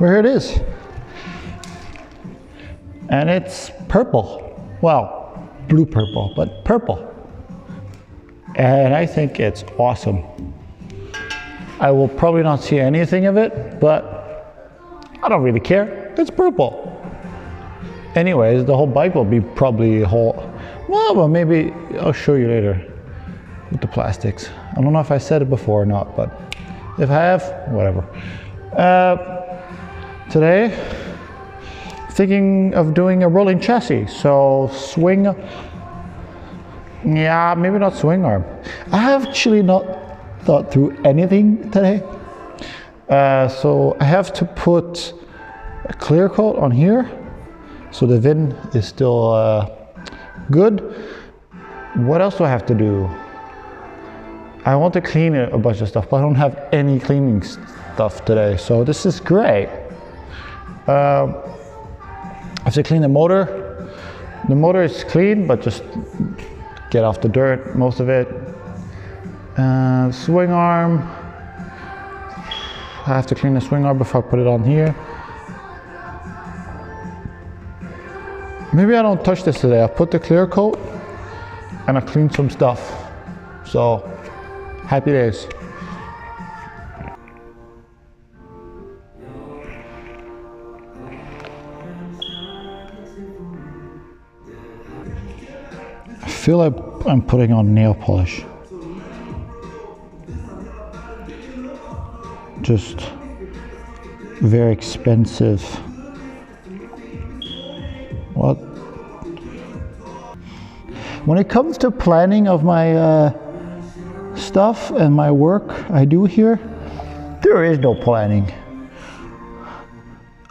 where it is. And it's purple. Well, blue purple, but purple. And I think it's awesome. I will probably not see anything of it, but I don't really care. It's purple. Anyways, the whole bike will be probably well, maybe I'll show you later with the plastics. I don't know if I said it before or not, but if I have, whatever. Today, thinking of doing a rolling chassis. So swing, yeah, maybe not swing arm. I have actually not thought through anything today. So I have to put a clear coat on here, so the VIN is still good. What else do I have to do? I want to clean a bunch of stuff, but I don't have any cleaning stuff today, so this is great. I have to clean the motor. The motor is clean, but just get off the dirt, most of it. Swing arm. I have to clean the swing arm before I put it on here. Maybe I don't touch this today. I put the clear coat and I clean some stuff. So, happy days. I feel like I'm putting on nail polish. Just very expensive. What? When it comes to planning of my stuff and my work I do here, there is no planning.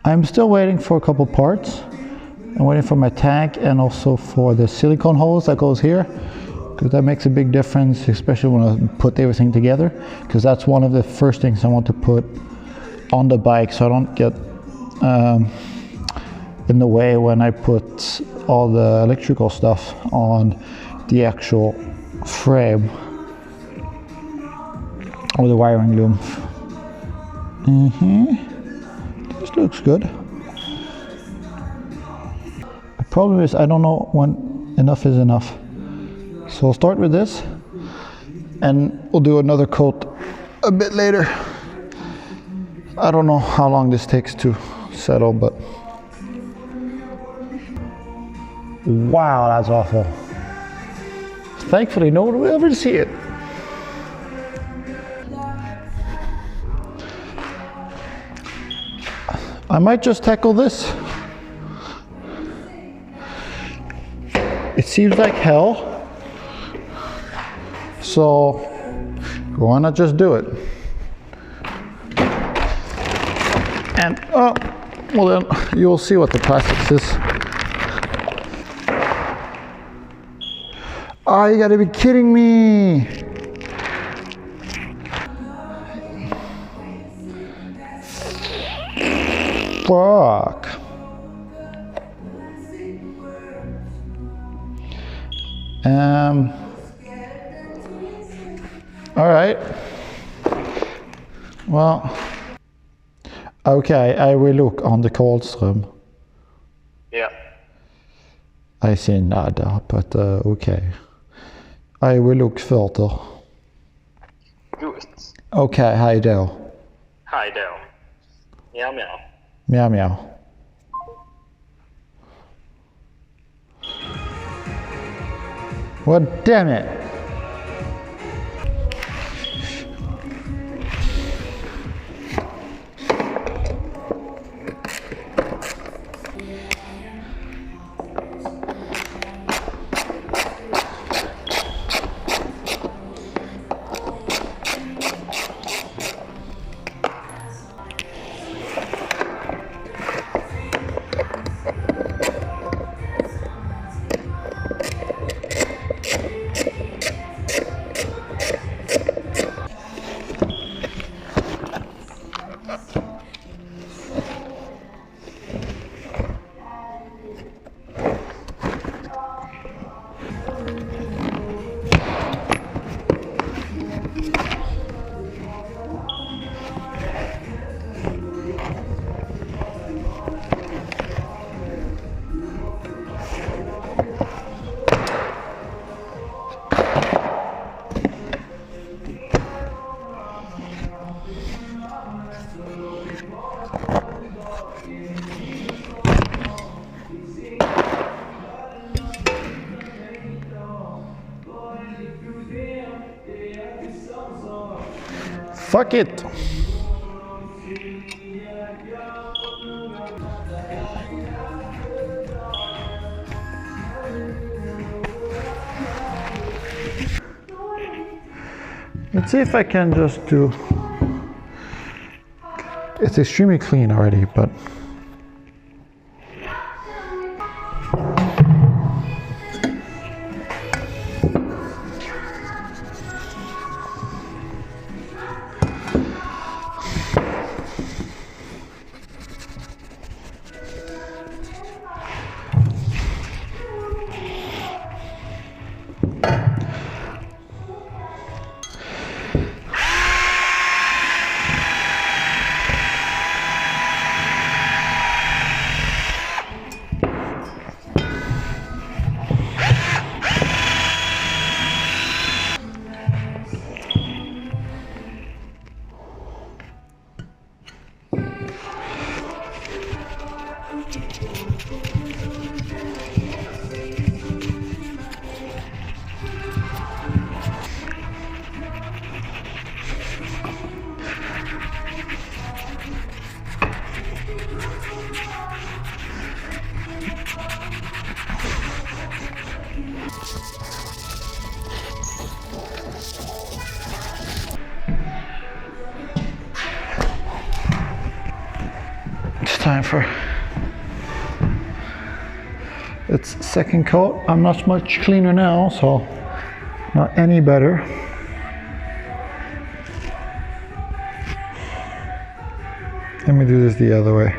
I'm still waiting for a couple parts. I'm waiting for my tank and also for the silicone holes that goes here, because that makes a big difference, especially when I put everything together, because that's one of the first things I want to put on the bike so I don't get in the way when I put all the electrical stuff on the actual frame or the wiring loom. This looks good. The problem is I don't know when enough is enough. So I'll start with this and we'll do another coat a bit later. I don't know how long this takes to settle, but wow, that's awful. Thankfully, no one will ever see it. I might just tackle this. It seems like hell, so why not just do it? And oh, well then you'll see what the plastics is. Oh, you gotta be kidding me! Fuck. All right. Well, okay, I will look on the Karlström. Yeah. I see nada, but okay. I will look further. Good. Okay, hej då. Hej då. Meow meow. Meow meow. Well, damn it. fuck it. Let's see if I can just do, it's extremely clean already, but it's time for its second coat. I'm not much cleaner now, so not any better. Let me do this the other way.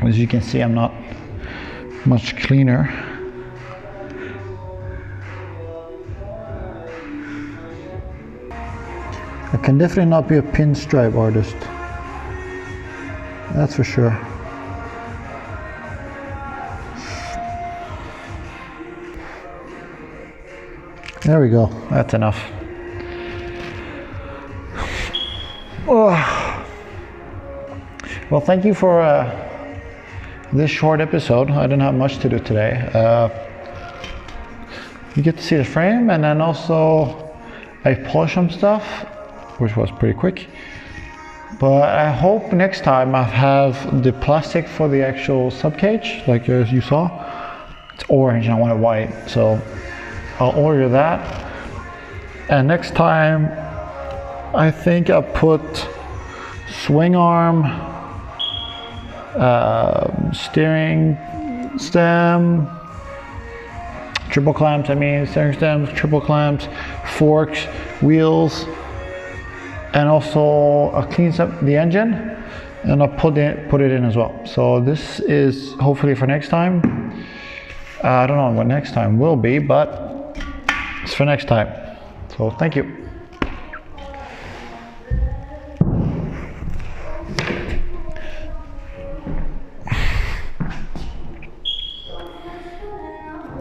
As you can see, I'm not much cleaner. I can definitely not be a pinstripe artist. That's for sure. There we go. That's enough. Oh. Well, thank you for this short episode. I didn't have much to do today. You get to see the frame, and then also I polished some stuff, which was pretty quick. But I hope next time I have the plastic for the actual subcage, like as you saw. It's orange and I want it white, so I'll order that. And next time I think I'll put swing arm, steering stem, triple clamps, steering stems, triple clamps, forks, wheels, and also I'll clean up the engine and I'll put it in as well. So this is hopefully for next time. I don't know what next time will be, but it's for next time. So thank you.